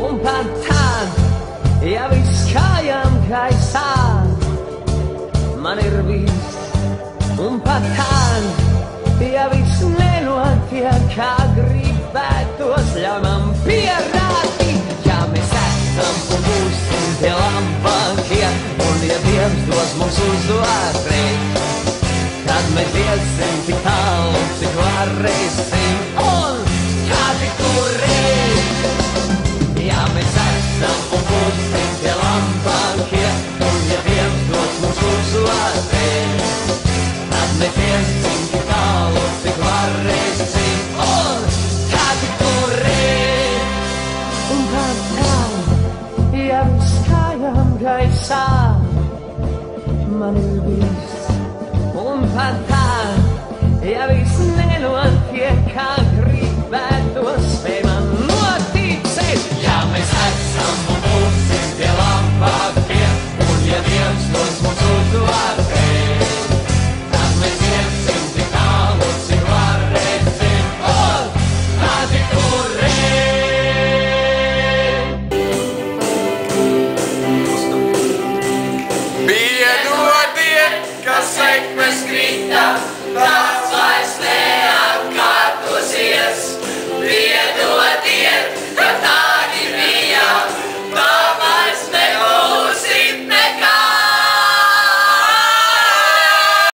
un pat tad, ja viss kājām gaisā man ir viss, un pat tad, ja viss nenotiek kā gribētos, ļauj man pierādīt, ja mēs esam un būsim tie labākie, un ja Dievs dos mums uzvaru, tad mēs iesim tik tālu, cik varēsim, un kā tik turēt. Ja mēs esam un būsim tie labākie, un ja Dievs dos mums uzvaru, tad mēs iesim tik tālu, cik varēsim, un kā tik turēt. Un tad tā, ja viss kājām gaisā man ir viss, un pat tā, ja viss nenotiek kā gribētos, spēj man noticēt. Ja mēs esam un būsim tie labākie, un ja Dievs dos mums uzvaru, tad mēs iesim tik tālu, cik varēsim, un tā tik turēt. Piedodiet, ka sekmes krita, tā